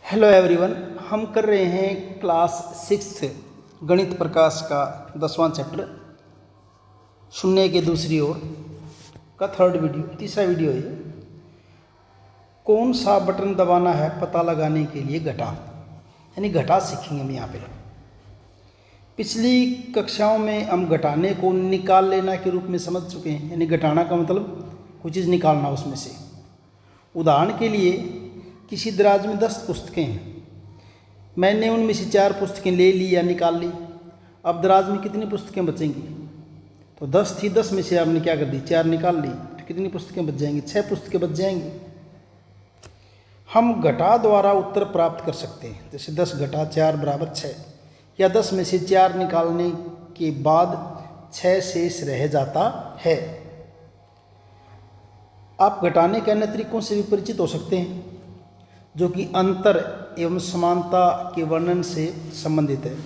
Hello everyone, हम कर रहे हैं क्लास 6 गणित प्रकाश का 10वां चैप्टर शून्य के दूसरी ओर का तीसरा वीडियो है। कौन सा बटन दबाना है पता लगाने के लिए घटा, यानी घटा सीखेंगे हम यहाँ पे। पिछली कक्षाओं में हम घटाने को निकाल लेना के रूप में समझ चुके हैं, यानी घटाना का मतलब कोई चीज़ निकालना उसमें से। उदाहरण के लिए किसी दराज में 10 पुस्तकें हैं, मैंने उनमें से 4 पुस्तकें ले ली या निकाल ली। अब दराज में कितनी पुस्तकें बचेंगी? तो 10 थी, 10 में से आपने क्या कर दी, 4 निकाल ली, तो कितनी पुस्तकें बच जाएंगी? 6 पुस्तकें बच जाएंगी। हम घटा द्वारा उत्तर प्राप्त कर सकते हैं, जैसे 10 घटा 4 बराबर 6, या 10 में से 4 निकालने के बाद 6 शेष रह जाता है। आप घटाने के अन्य तरीकों से भी परिचित हो सकते हैं, जो कि अंतर एवं समानता के वर्णन से संबंधित है।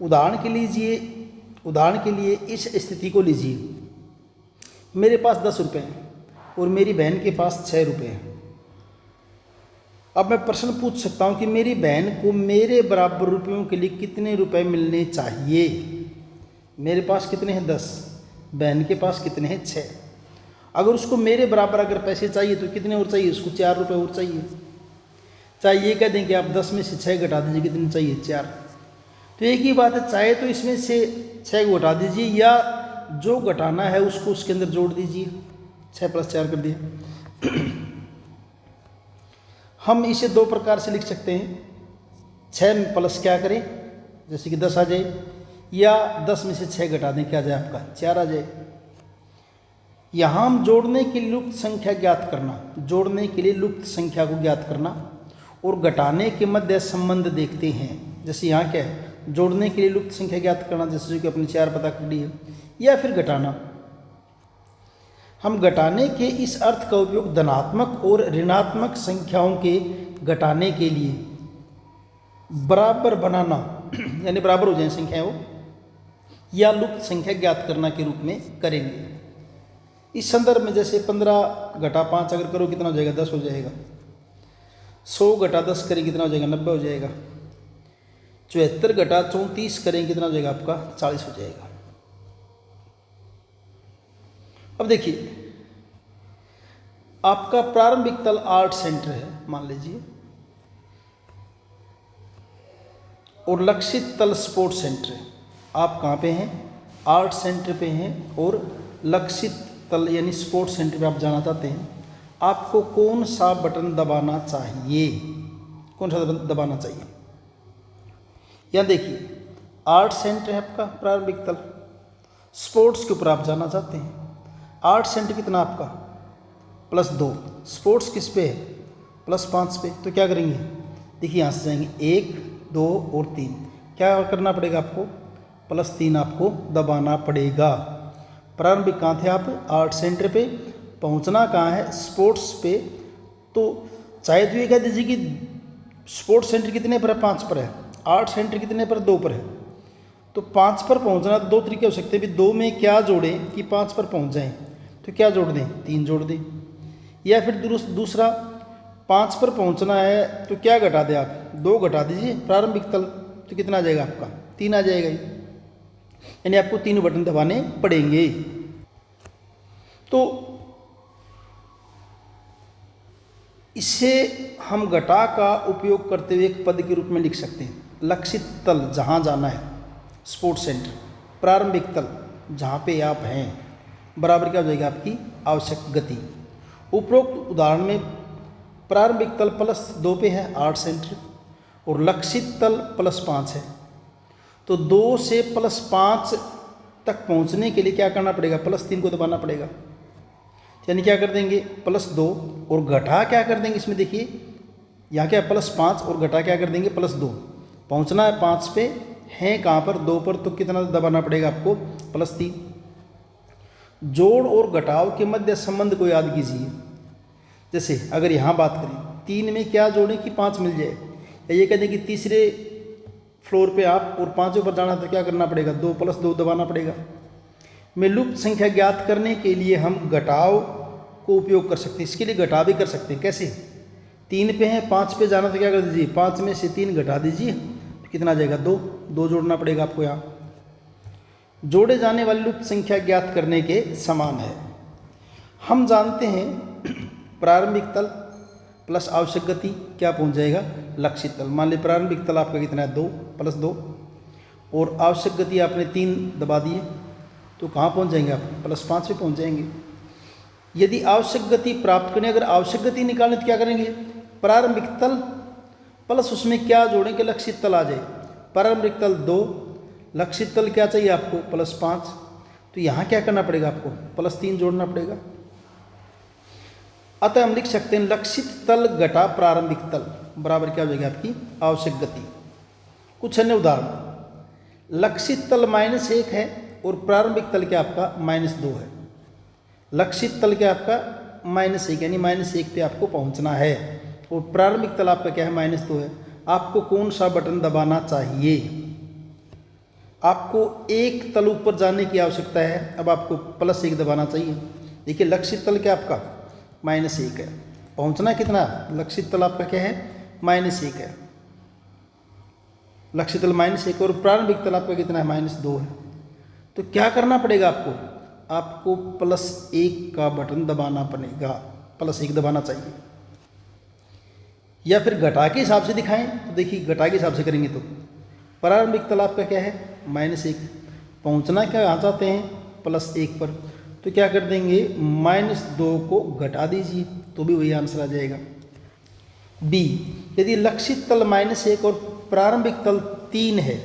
उदाहरण के लिए इस स्थिति को लीजिए, मेरे पास 10 रुपये हैं और मेरी बहन के पास 6 रुपये हैं। अब मैं प्रश्न पूछ सकता हूँ कि मेरी बहन को मेरे बराबर रुपयों के लिए कितने रुपए मिलने चाहिए। मेरे पास कितने हैं? 10, बहन के पास कितने हैं? 6। अगर उसको मेरे बराबर अगर पैसे चाहिए तो कितने और चाहिए? उसको 4 रुपये और चाहिए। चाहे ये कह दें कि आप 10 में से 6 घटा दीजिए, कितने चाहिए? 4। तो एक ही बात है, चाहे तो इसमें से 6 घटा दीजिए या जो घटाना है उसको उसके अंदर जोड़ दीजिए। 6 + 4 कर दिया। हम इसे 2 प्रकार से लिख सकते हैं। 6 प्लस क्या करें, जैसे कि 10 आ जाए, या 10 में से 6 घटा दें, क्या आ जाए आपका? 4 आ जाए। यहाँ हम जोड़ने के लिए लुप्त संख्या ज्ञात करना, और घटाने के मध्य संबंध देखते हैं। जैसे यहाँ क्या है, जोड़ने के लिए लुप्त संख्या ज्ञात करना, जैसे कि अपने 4 पता कर ली है, या फिर घटाना। हम घटाने के इस अर्थ का उपयोग धनात्मक और ऋणात्मक संख्याओं के घटाने के लिए बराबर बनाना, यानी बराबर हो जाए संख्याएं वो, या लुप्त संख्या ज्ञात करना के रूप में करेंगे। इस संदर्भ में जैसे 15 घटा 5 अगर करो कितना हो जाएगा? 10 हो जाएगा। 100 घटा 10 करें कितना हो जाएगा? 90 हो जाएगा। 74 घटा 34 करें कितना हो जाएगा आपका? 40 हो जाएगा। अब देखिए, आपका प्रारंभिक तल आर्ट सेंटर है मान लीजिए, और लक्षित तल स्पोर्ट्स सेंटर है। आप कहाँ पे हैं? आर्ट सेंटर पे हैं, और लक्षित तल यानी स्पोर्ट्स सेंटर पे आप जाना चाहते हैं। आपको कौन सा बटन दबाना चाहिए? यहाँ देखिए, आर्ट सेंटर है आपका प्रारंभिक तल, स्पोर्ट्स के ऊपर आप जाना चाहते हैं। आर्ट सेंटर कितना आपका? +2। स्पोर्ट्स किस पे है? +5 पे। तो क्या करेंगे? देखिए, यहाँ से जाएंगे 1, 2 और 3। क्या करना पड़ेगा आपको? +3 आपको दबाना पड़ेगा। प्रारंभिक कहाँ थे आप? आर्ट सेंटर पे। पहुँचना कहाँ है? स्पोर्ट्स पे। तो चाहे तो ये कह दीजिए कि स्पोर्ट्स सेंटर कितने पर है? 5 पर है। आर्ट सेंटर कितने पर? 2 पर है। तो 5 पर पहुँचना 2 तरीके हो सकते हैं। 2 में क्या जोड़ें कि 5 पर पहुँच जाएं? तो क्या जोड़ दें? 3 जोड़ दें। या फिर दूसरा, 5 पर पहुँचना है तो क्या घटा दें आप? 2 घटा दीजिए प्रारंभिक तल, तो कितना आ जाएगा आपका? 3 आ जाएगा। यानी आपको 3 बटन दबाने पड़ेंगे। तो इसे हम घटा का उपयोग करते हुए एक पद के रूप में लिख सकते हैं। लक्षित तल जहाँ जाना है, स्पोर्ट्स सेंटर, प्रारंभिक तल जहाँ पे आप हैं, बराबर क्या हो जाएगा आपकी? आवश्यक गति। उपरोक्त उदाहरण में प्रारंभिक तल +2 पे है आर्ट सेंटर, और लक्षित तल +5 है। तो 2 से +5 तक पहुँचने के लिए क्या करना पड़ेगा? +3 को दबाना पड़ेगा। यानी क्या कर देंगे? +2, और घटा क्या कर देंगे इसमें? देखिए, यहाँ क्या +5 और घटा क्या कर देंगे? +2। पहुँचना है 5 पे, हैं कहाँ पर? 2 पर। तो कितना दबाना पड़ेगा आपको? +3। जोड़ और घटाव के मध्य संबंध को याद कीजिए। जैसे अगर यहाँ बात करें, 3 में क्या जोड़ें कि 5 मिल जाए, या ये कह दें कि तीसरे फ्लोर पे आप और 5 पर जाना, तो क्या करना पड़ेगा? 2 + 2 दबाना पड़ेगा। में लुप्त संख्या ज्ञात करने के लिए हम घटाव को उपयोग कर सकते हैं। इसके लिए घटा भी कर सकते हैं। कैसे? 3 पे है, 5 पे जाना तो क्या कर दीजिए, 5 में से 3 घटा दीजिए, तो कितना आ जाएगा 2, 2 जोड़ना पड़ेगा आपको यहाँ। जोड़े जाने वाली लुप्त संख्या ज्ञात करने के समान है। हम जानते हैं प्रारंभिक तल प्लस आवश्यक गति क्या पहुंच जाएगा, लक्षित तल। मान ली प्रारंभिक तल आपका कितना है 2 + 2 और आवश्यक गति आपने 3 दबा दी है, तो कहाँ पहुंच जाएंगे आप, +5 पे पहुंच जाएंगे। यदि आवश्यक गति प्राप्त करने, अगर आवश्यक गति निकालने तो क्या करेंगे, प्रारंभिक तल प्लस उसमें क्या जोड़ेंगे, लक्षित तल आ जाए। प्रारंभिक तल 2, लक्षित तल क्या चाहिए आपको, +5, तो यहाँ क्या करना पड़ेगा आपको, +3 जोड़ना पड़ेगा। अतः हम लिख सकते हैं लक्षित तल घटा प्रारंभिक तल बराबर क्या हो जाएगी आपकी आवश्यक गति। कुछ अन्य उदाहरण, लक्षित तल -1 है और प्रारंभिक तल क्या आपका -2 है। लक्षित तल क्या आपका -1 यानी -1 पे आपको पहुंचना है और प्रारंभिक तल आपका क्या है -2 है। आपको कौन सा बटन दबाना चाहिए, आपको एक तल ऊपर जाने की आवश्यकता है, अब आपको +1 दबाना चाहिए। देखिए लक्षित तल क्या आपका -1 है, पहुंचना कितना, लक्षित तल आपका क्या है -1 है, लक्षित तल -1 और प्रारंभिक तल आपका कितना है -2 है। तो क्या करना पड़ेगा आपको +1 का बटन दबाना पड़ेगा, +1 दबाना चाहिए। या फिर घटा के हिसाब से दिखाएं तो देखिए घटा के हिसाब से करेंगे तो प्रारंभिक तल आपका क्या है -1, पहुंचना क्या कहाँ चाहते हैं +1 पर, तो क्या कर देंगे -2 को घटा दीजिए तो भी वही आंसर आ जाएगा। बी, यदि लक्षित तल -1 और प्रारंभिक तल 3 है,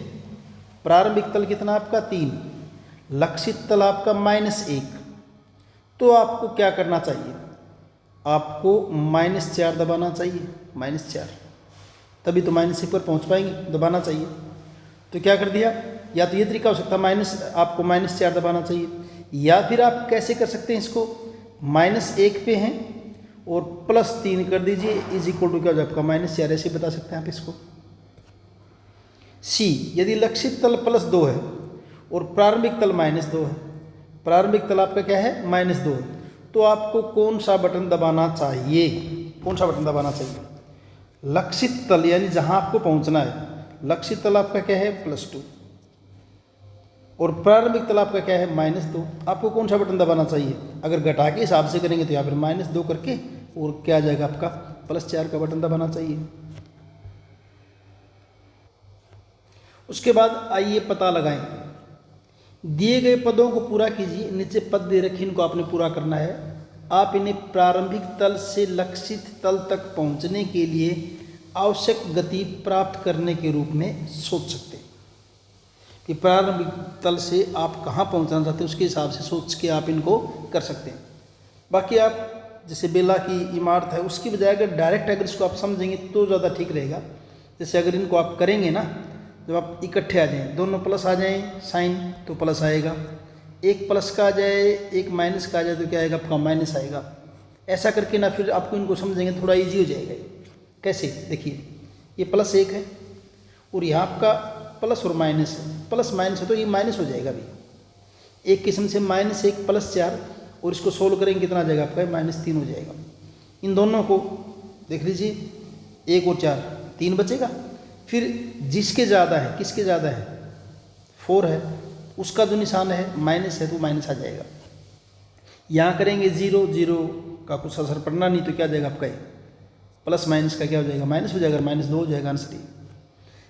प्रारंभिक तल कितना आपका 3, लक्षित तल आपका -1, तो आपको क्या करना चाहिए, आपको -4 दबाना चाहिए, -4, तभी तो -1 पर पहुंच पाएंगे, दबाना चाहिए। तो क्या कर दिया, या तो ये तरीका हो सकता है आपको -4 दबाना चाहिए, या फिर आप कैसे कर सकते हैं इसको, -1 पे हैं और +3 कर दीजिए = क्या हो जाएगा आपका -4, ऐसे बता सकते हैं आप इसको। सी, यदि लक्षित तल +2 है और प्रारंभिक तल -2 है, प्रारंभिक तल आपका क्या है -2 है, तो आपको कौन सा बटन दबाना चाहिए, कौन सा बटन दबाना चाहिए, लक्षित तल यानी जहां आपको पहुंचना है, लक्षित तल आपका क्या है +2 और प्रारंभिक तल आपका क्या है -2, आपको कौन सा बटन दबाना चाहिए। अगर घटा के हिसाब से करेंगे तो यहाँ पर -2 करके और क्या आ जाएगा आपका +4 का बटन दबाना चाहिए। उसके बाद आइए पता लगाएं, दिए गए पदों को पूरा कीजिए, नीचे पद दे रखे इनको आपने पूरा करना है। आप इन्हें प्रारंभिक तल से लक्षित तल तक पहुंचने के लिए आवश्यक गति प्राप्त करने के रूप में सोच सकते हैं कि प्रारंभिक तल से आप कहाँ पहुंचना चाहते हैं, उसके हिसाब से सोच के आप इनको कर सकते हैं। बाकी आप जैसे बेला की इमारत है उसकी बजाय अगर डायरेक्ट अगर इसको आप समझेंगे तो ज़्यादा ठीक रहेगा। जैसे अगर इनको आप करेंगे ना, जब आप इकट्ठे आ जाएं, दोनों प्लस आ जाएं साइन तो प्लस आएगा, एक प्लस का आ जाए एक माइनस का आ जाए तो क्या आएगा आपका माइनस आएगा। ऐसा करके ना फिर आपको इनको समझेंगे थोड़ा इजी हो जाएगा। कैसे, देखिए ये +1 है और यहाँ आपका प्लस और माइनस है, प्लस माइनस है तो ये माइनस हो जाएगा अभी। एक किस्म से -1 +4 और इसको सोल्व करेंगे कितना आ जाएगा आपका -3 हो जाएगा। इन दोनों को देख लीजिए, 1 और 4 3 बचेगा। फिर जिसके ज़्यादा है, किसके ज़्यादा है 4 है, उसका जो निशान है माइनस है तो माइनस आ जाएगा। यहाँ करेंगे 0 0 का कुछ असर पड़ना नहीं तो क्या आ जाएगा आपका प्लस माइनस का क्या हो जाएगा माइनस हो जाएगा, -2 हो जाएगा आंसर ही।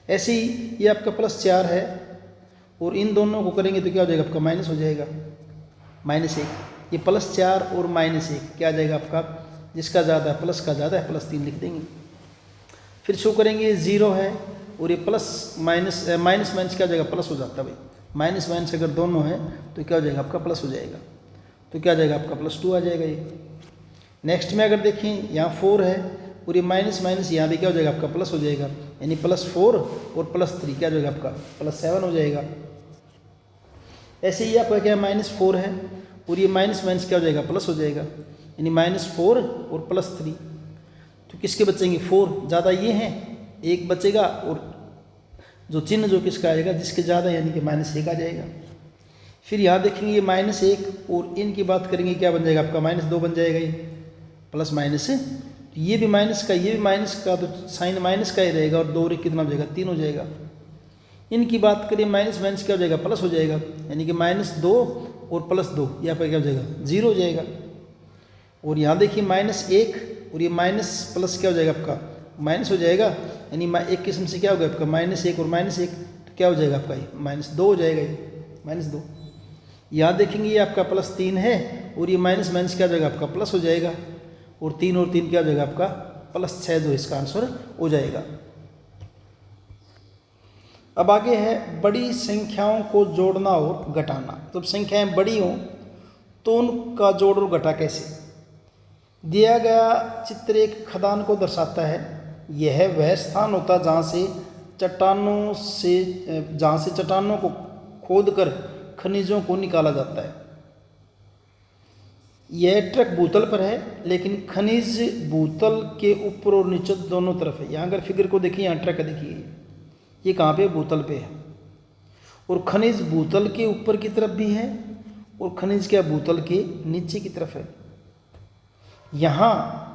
ऐसे ही ये आपका +4 है और इन दोनों को करेंगे तो क्या हो जाएगा आपका माइनस हो जाएगा -1। ये +4 और -1 क्या आ जाएगा आपका, जिसका ज़्यादा है प्लस का ज़्यादा है +3 लिख देंगे। फिर शो करेंगे 0 है और ये प्लस माइनस माइनस क्या हो जाएगा प्लस हो जाता है भाई, माइनस माइनस अगर दोनों है तो क्या हो जाएगा आपका प्लस हो जाएगा, तो क्या आ जाएगा आपका +2 आ जाएगा ये। नेक्स्ट में अगर देखें यहाँ 4 है और ये माइनस माइनस यहाँ भी क्या हो जाएगा आपका प्लस हो जाएगा, यानी +4 और +3 क्या हो जाएगा आपका +7 हो जाएगा। ऐसे ही आपका क्या -4 है और ये माइनस माइनस क्या हो जाएगा प्लस हो जाएगा, यानी -4 और +3 तो किसके बचेंगे 4 ज़्यादा ये हैं, एक बचेगा और जो चिन्ह जो किसका आएगा जिसके ज़्यादा यानी कि -1 आ जाएगा। फिर यहाँ देखेंगे ये -1 और इनकी बात करेंगे क्या बन जाएगा आपका -2 बन जाएगा, ये प्लस माइनस ये भी माइनस का, ये भी माइनस का, तो साइन माइनस का ही रहेगा और 2 और 1 कितना हो जाएगा, 3 हो जाएगा। इनकी बात करें माइनस माइनस क्या हो जाएगा, प्लस हो जाएगा, यानी कि -2 और +2 यहाँ पर क्या हो जाएगा, 0 हो जाएगा। और यहाँ देखिए -1 और ये माइनस प्लस क्या हो जाएगा आपका, माइनस हो जाएगा, यानी एक किस्म से क्या हो गया आपका -1 और -1, तो क्या हो जाएगा आपका ये -2 हो जाएगा, ये -2। यहाँ देखेंगे ये आपका +3 है और ये माइनस माइनस क्या हो जाएगा आपका प्लस हो जाएगा, और 3 और 3 क्या हो जाएगा आपका +6, जो इसका आंसर हो जाएगा। अब आगे है बड़ी संख्याओं को जोड़ना और घटाना। जब संख्याएं बड़ी हों तो उनका जोड़ और घटा कैसे। दिया गया चित्र एक खदान को दर्शाता है। यह वह स्थान होता है जहाँ से चट्टानों को खोदकर खनिजों को निकाला जाता है। यह ट्रक भूतल पर है, लेकिन खनिज भूतल के ऊपर और नीचे दोनों तरफ है। यहाँ अगर फिगर को देखिए, यहाँ ट्रक देखिए, ये कहाँ पे, भूतल पे है, और खनिज भूतल के ऊपर की तरफ भी है और खनिज क्या भूतल के नीचे की तरफ है। यहाँ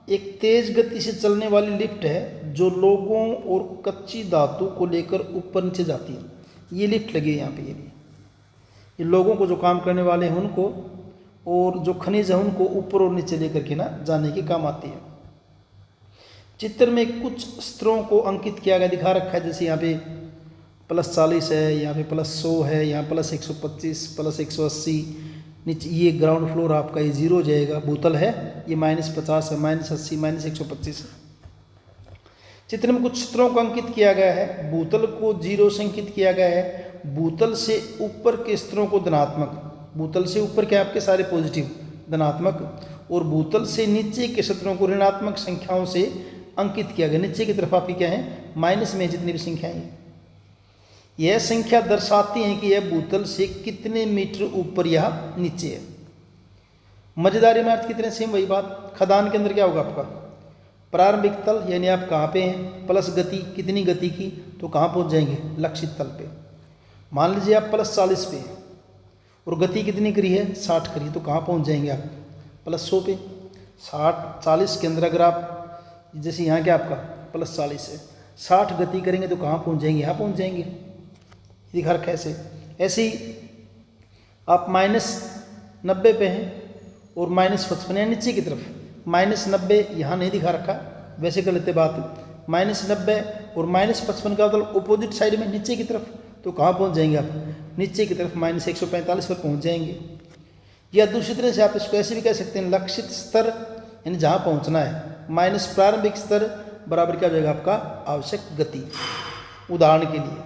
एक तेज गति से चलने वाली लिफ्ट है जो लोगों और कच्ची धातु को लेकर ऊपर नीचे जाती है। ये लिफ्ट लगी है यहाँ पे, ये लोगों को जो काम करने वाले हैं उनको, और जो खनिज है उनको ऊपर और नीचे लेकर के ना जाने के काम आती है। चित्र में कुछ स्तरों को अंकित किया गया दिखा रखा है, जैसे यहाँ पे +40 है, यहाँ पे +100 है, यहाँ +125, +180, नीचे ये ग्राउंड फ्लोर आपका ये 0 हो जाएगा। भूतल है ये -50 है, -80, -125 है। चित्र में कुछ स्तरों को अंकित किया गया है। भूतल को 0 से अंकित किया गया है। भूतल से ऊपर के स्तरों को धनात्मक, भूतल से ऊपर के आपके सारे पॉजिटिव धनात्मक, और भूतल से नीचे के स्तरों को ऋणात्मक संख्याओं से अंकित किया गया। नीचे की तरफ आपकी क्या है, माइनस में जितनी भी संख्याएं हैं, यह संख्या दर्शाती है कि यह भूतल से कितने मीटर ऊपर या नीचे है। मजेदार इमारत कितने सेम, वही बात। खदान के अंदर क्या होगा आपका, प्रारंभिक तल, यानी आप कहाँ पे हैं, प्लस गति, कितनी गति की, तो कहाँ पहुँच जाएंगे, लक्षित तल पे। मान लीजिए आप +40 पे और गति कितनी करी है, 60 करी, तो कहाँ पहुँच जाएंगे आप, +100 पे। 40 के अंदर अगर आप, जैसे यहाँ क्या आपका +40 है, 60 गति करेंगे तो कहाँ पहुँच जाएंगे, यहाँ पहुँच जाएंगे। दिखा रखा है ऐसे ही आप -90 पे हैं और -55 है नीचे की तरफ, -90 यहाँ नहीं दिखा रखा, वैसे कर लेते बात, -90 और -55 का मतलब अपोजिट साइड में नीचे की तरफ, तो कहाँ पहुँच जाएंगे आप, नीचे की तरफ -145 पर पहुँच जाएंगे। या दूसरी तरह से आप इसको ऐसे भी कह सकते हैं, लक्षित स्तर यानी जहाँ पहुँचना है माइनस प्रारंभिक स्तर बराबर क्या हो जाएगा आपका आवश्यक गति। उदाहरण के लिए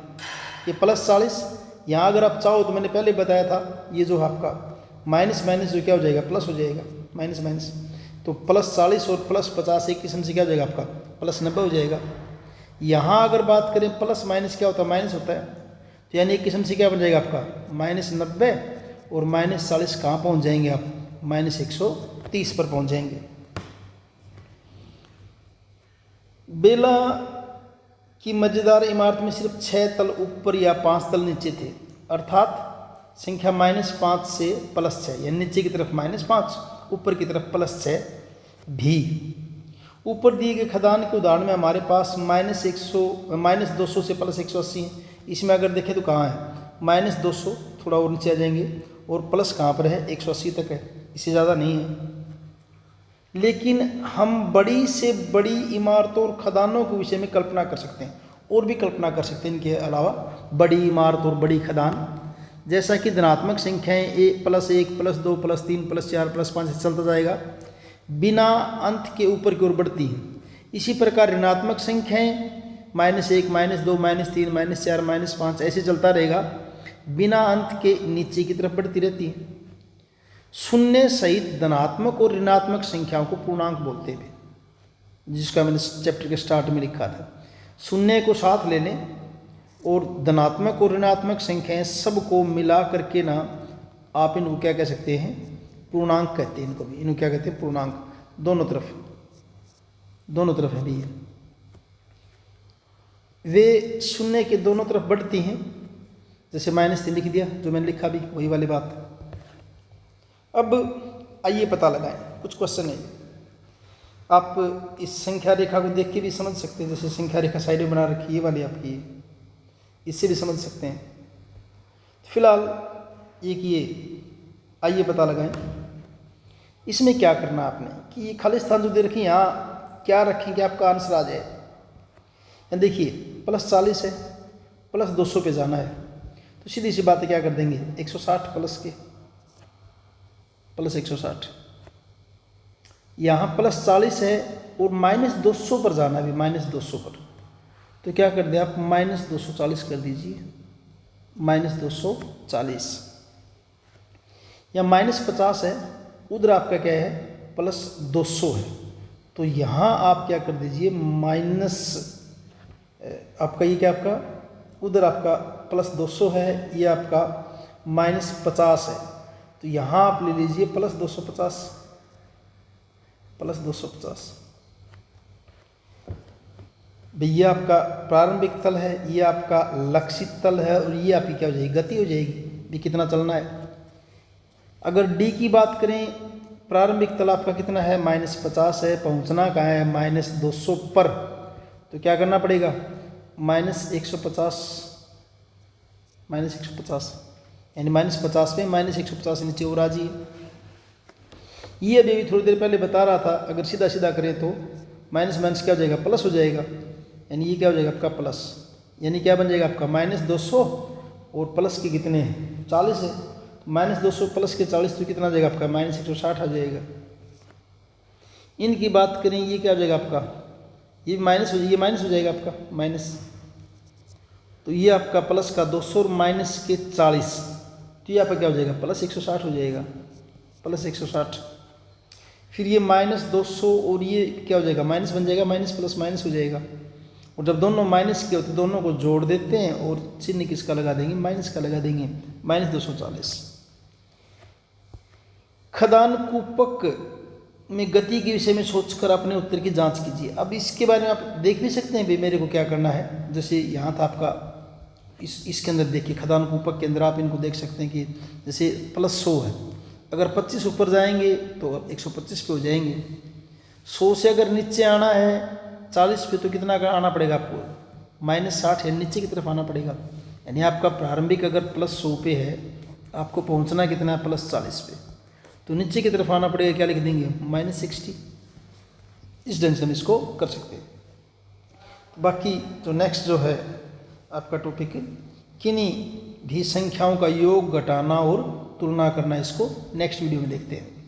ये +40, यहाँ अगर आप चाहो तो मैंने पहले बताया था, ये जो आपका माइनस माइनस जो क्या हो जाएगा प्लस हो जाएगा, माइनस माइनस, तो +40 और +50 एक किस्म से क्या हो जाएगा आपका +90 हो जाएगा। यहाँ अगर बात करें प्लस माइनस क्या होता है, माइनस होता है, तो यानी एक किस्म से क्या बन जाएगा आपका -90 और -40 कहाँ पहुँच जाएंगे आप, -130 पर पहुँच जाएंगे। बेला की मज़ेदार इमारत में सिर्फ 6 तल ऊपर या 5 तल नीचे थे, अर्थात संख्या -5 से +6, यानी नीचे की तरफ -5, ऊपर की तरफ +6 भी। ऊपर दिए गए खदान के उदाहरण में हमारे पास -200 से +180 है। इसमें अगर देखें तो कहाँ है, -200, थोड़ा और नीचे आ जाएंगे, और प्लस कहाँ पर है, 180 तक है, इससे ज़्यादा नहीं है। लेकिन हम बड़ी से बड़ी इमारतों और खदानों के विषय में कल्पना कर सकते हैं, और भी कल्पना कर सकते हैं इनके अलावा, बड़ी इमारत और बड़ी खदान, जैसा कि धनात्मक संख्याएं +1 +2 +3 +4 +5 से चलता जाएगा, बिना अंत के ऊपर की ओर बढ़ती हैं। इसी प्रकार ऋणात्मक संख्याएं -1 -2 -3 -4 -5 ऐसे चलता रहेगा, बिना अंत के नीचे की तरफ बढ़ती रहती है। शून्य सहित धनात्मक और ऋणात्मक संख्याओं को पूर्णांक बोलते हैं, जिसका मैंने चैप्टर के स्टार्ट में लिखा था। शून्य को साथ ले लें और धनात्मक और ऋणात्मक संख्याएं सबको मिला करके ना आप इनको क्या कह सकते हैं, पूर्णांक कहते हैं। इनको भी इनको क्या कहते हैं, पूर्णांक। दोनों तरफ है भी, वे शून्य के दोनों तरफ बढ़ती हैं, जैसे -3 लिख दिया, जो मैंने लिखा भी वही वाली बात। अब आइए पता लगाएं, कुछ क्वेश्चन है। आप इस संख्या रेखा को देख के भी समझ सकते हैं, जैसे संख्या रेखा साइड में बना रखी है ये वाली आपकी, इससे भी समझ सकते हैं। फिलहाल एक ये आइए पता लगाएं इसमें क्या करना आपने कि ये खाली स्थान जो दे रखी यहाँ क्या रखें कि आपका आंसर आ जाए। देखिए +40 है, +200 पे जाना है, तो सीधी सी बात है क्या कर देंगे 160 प्लस के +160, यहाँ +40 है और -200 पर जाना है, अभी -200 पर, तो क्या कर दें आप -240 कर दीजिए, -240 या -50 है, उधर आपका क्या है +200 है, तो यहाँ आप क्या कर दीजिए माइनस आपका ये क्या आपका उधर आपका +200 है, ये आपका -50 है, तो यहाँ आप ले लीजिए +250 भैया आपका प्रारंभिक तल है, ये आपका लक्षित तल है और ये आपकी क्या हो जाएगी गति हो जाएगी भी कितना चलना है। अगर डी की बात करें प्रारंभिक तल आपका कितना है -50 है, पहुंचना कहाँ है -200 पर, तो क्या करना पड़ेगा -150 यानी -50 में -150 नीचे और आ जाइए। ये अभी थोड़ी देर पहले बता रहा था, अगर सीधा सीधा करें तो माइनस माइनस क्या हो जाएगा प्लस हो जाएगा, यानी ये क्या हो जाएगा आपका प्लस, यानी क्या बन जाएगा आपका -200 और प्लस के कितने हैं 40 है, तो -200 प्लस के 40 तो कितना आ जाएगा आपका -160 आ जाएगा। इनकी बात करें ये क्या हो जाएगा आपका ये माइनस हो जाएगा आपका माइनस, तो ये आपका प्लस का 200 और माइनस के 40, तो ये आपका क्या हो जाएगा +160 हो जाएगा, +160। फिर ये -200 और ये क्या हो जाएगा माइनस बन जाएगा, माइनस प्लस माइनस हो जाएगा, और जब दोनों माइनस के होते दोनों को जोड़ देते हैं और चिन्ह किसका लगा देंगे माइनस का लगा देंगे, -240। खदान कूपक में गति के विषय में सोचकर अपने उत्तर की जांच कीजिए। अब इसके बारे में आप देख भी सकते हैं भाई मेरे को क्या करना है, जैसे यहाँ था आपका इसके अंदर देखिए खदान कूपक के अंदर आप इनको देख सकते हैं कि जैसे +100 है, अगर 25 ऊपर जाएंगे तो 125 पे हो जाएंगे, 100 से अगर नीचे आना है 40 पे तो कितना आना पड़ेगा आपको -60 है, नीचे की तरफ आना पड़ेगा, यानी आपका प्रारंभिक अगर +100 पे है आपको पहुंचना कितना है +40 पे, तो नीचे की तरफ आना पड़ेगा, क्या लिख देंगे -60। इस ढंग से हम इसको कर सकते हैं। बाकी जो नेक्स्ट जो है आपका टॉपिक किन्हीं भी संख्याओं का योग घटाना और तुलना करना, इसको नेक्स्ट वीडियो में देखते हैं।